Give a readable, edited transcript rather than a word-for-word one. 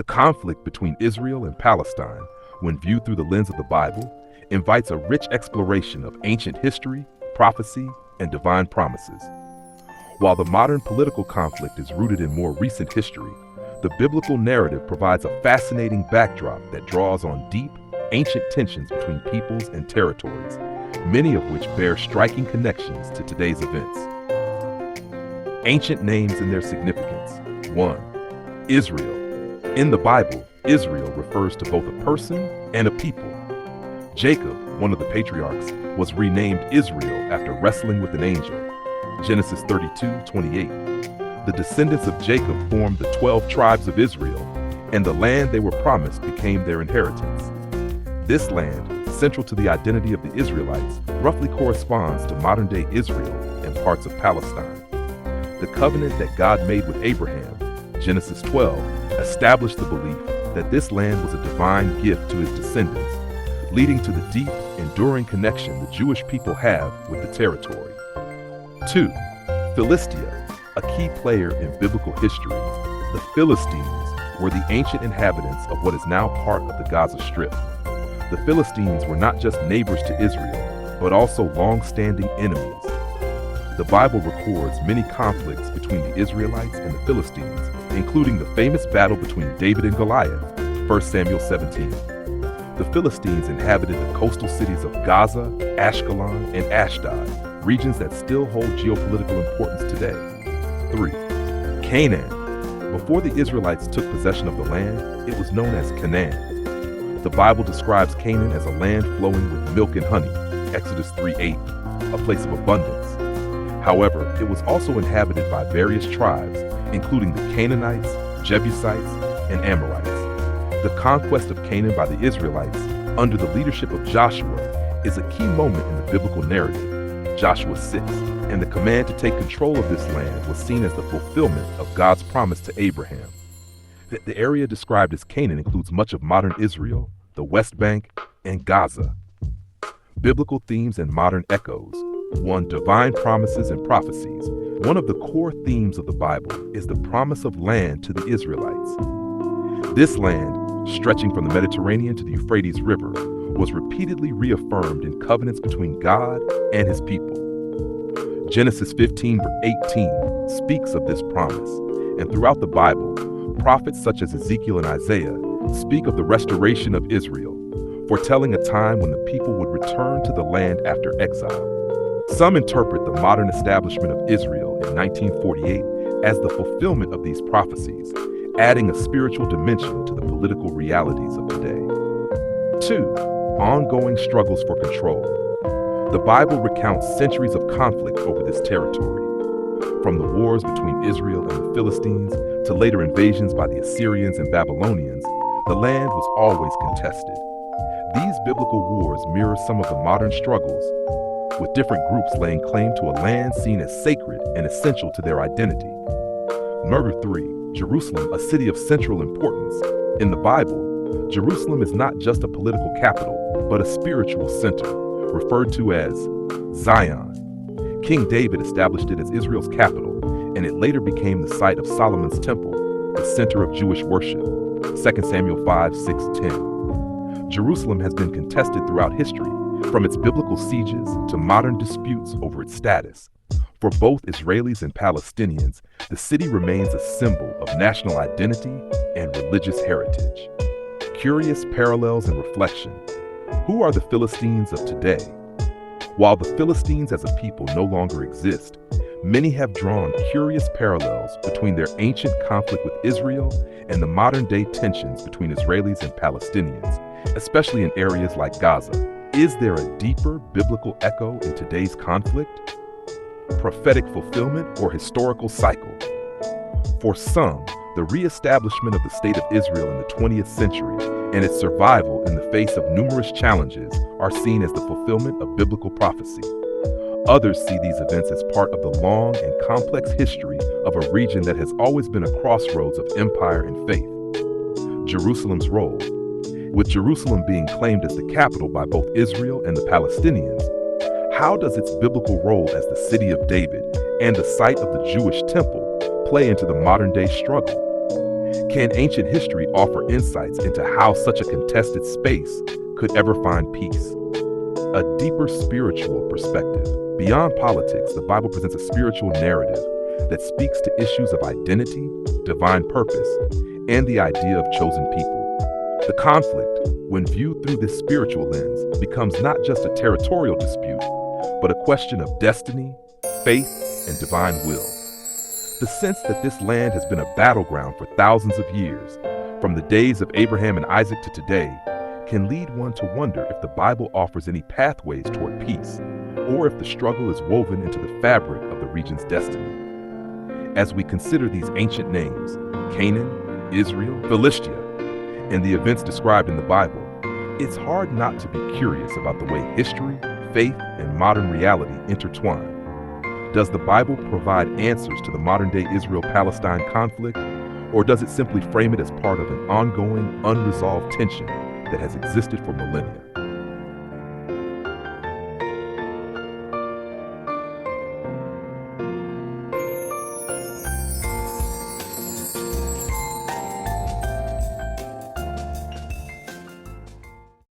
The conflict between Israel and Palestine, when viewed through the lens of the Bible, invites a rich exploration of ancient history, prophecy, and divine promises. While the modern political conflict is rooted in more recent history, the biblical narrative provides a fascinating backdrop that draws on deep, ancient tensions between peoples and territories, many of which bear striking connections to today's events. Ancient names and their significance. 1. Israel. In the Bible, Israel refers to both a person and a people. Jacob, one of the patriarchs, was renamed Israel after wrestling with an angel. Genesis 32:28. The descendants of Jacob formed the 12 tribes of Israel, and the land they were promised became their inheritance. This land, central to the identity of the Israelites, roughly corresponds to modern-day Israel and parts of Palestine. The covenant that God made with Abraham, Genesis 12, established the belief that this land was a divine gift to his descendants, leading to the deep, enduring connection the Jewish people have with the territory. 2. Philistia, a key player in biblical history. The Philistines were the ancient inhabitants of what is now part of the Gaza Strip. The Philistines were not just neighbors to Israel, but also long-standing enemies. The Bible records many conflicts between the Israelites and the Philistines, including the famous battle between David and Goliath, 1 Samuel 17. The Philistines inhabited the coastal cities of Gaza, Ashkelon, and Ashdod, regions that still hold geopolitical importance today. 3. Canaan. Before the Israelites took possession of the land, it was known as Canaan. The Bible describes Canaan as a land flowing with milk and honey, Exodus 3:8, a place of abundance. However, it was also inhabited by various tribes, including the Canaanites, Jebusites, and Amorites. The conquest of Canaan by the Israelites, under the leadership of Joshua, is a key moment in the biblical narrative, Joshua 6, and the command to take control of this land was seen as the fulfillment of God's promise to Abraham. The area described as Canaan includes much of modern Israel, the West Bank, and Gaza. Biblical themes and modern echoes. 1. Divine promises and prophecies. One of the core themes of the Bible is the promise of land to the Israelites. This land, stretching from the Mediterranean to the Euphrates River, was repeatedly reaffirmed in covenants between God and his people. Genesis 15:18 speaks of this promise, and throughout the Bible, prophets such as Ezekiel and Isaiah speak of the restoration of Israel, foretelling a time when the people would return to the land after exile. Some interpret the modern establishment of Israel in 1948 as the fulfillment of these prophecies, adding a spiritual dimension to the political realities of today. 2. Ongoing struggles for control. The Bible recounts centuries of conflict over this territory. From the wars between Israel and the Philistines to later invasions by the Assyrians and Babylonians, the land was always contested. These biblical wars mirror some of the modern struggles, with different groups laying claim to a land seen as sacred and essential to their identity. Number 3. Jerusalem, a city of central importance. In the Bible, Jerusalem is not just a political capital, but a spiritual center, referred to as Zion. King David established it as Israel's capital, and it later became the site of Solomon's temple, the center of Jewish worship, 2 Samuel 5:6-10. Jerusalem has been contested throughout history, from its biblical sieges to modern disputes over its status. For both Israelis and Palestinians, the city remains a symbol of national identity and religious heritage. Curious parallels and reflection. Who are the Philistines of today? While the Philistines as a people no longer exist, many have drawn curious parallels between their ancient conflict with Israel and the modern-day tensions between Israelis and Palestinians, especially in areas like Gaza. Is there a deeper biblical echo in today's conflict? Prophetic fulfillment or historical cycle? For some, the re-establishment of the state of Israel in the 20th century and its survival in the face of numerous challenges are seen as the fulfillment of biblical prophecy. Others see these events as part of the long and complex history of a region that has always been a crossroads of empire and faith. Jerusalem's role. With Jerusalem being claimed as the capital by both Israel and the Palestinians, how does its biblical role as the city of David and the site of the Jewish temple play into the modern-day struggle? Can ancient history offer insights into how such a contested space could ever find peace? A deeper spiritual perspective. Beyond politics, the Bible presents a spiritual narrative that speaks to issues of identity, divine purpose, and the idea of chosen people. The conflict, when viewed through this spiritual lens, becomes not just a territorial dispute, but a question of destiny, faith, and divine will. The sense that this land has been a battleground for thousands of years, from the days of Abraham and Isaac to today, can lead one to wonder if the Bible offers any pathways toward peace, or if the struggle is woven into the fabric of the region's destiny. As we consider these ancient names, Canaan, Israel, Philistia, and the events described in the Bible, it's hard not to be curious about the way history, faith, and modern reality intertwine. Does the Bible provide answers to the modern-day Israel-Palestine conflict, or does it simply frame it as part of an ongoing, unresolved tension that has existed for millennia?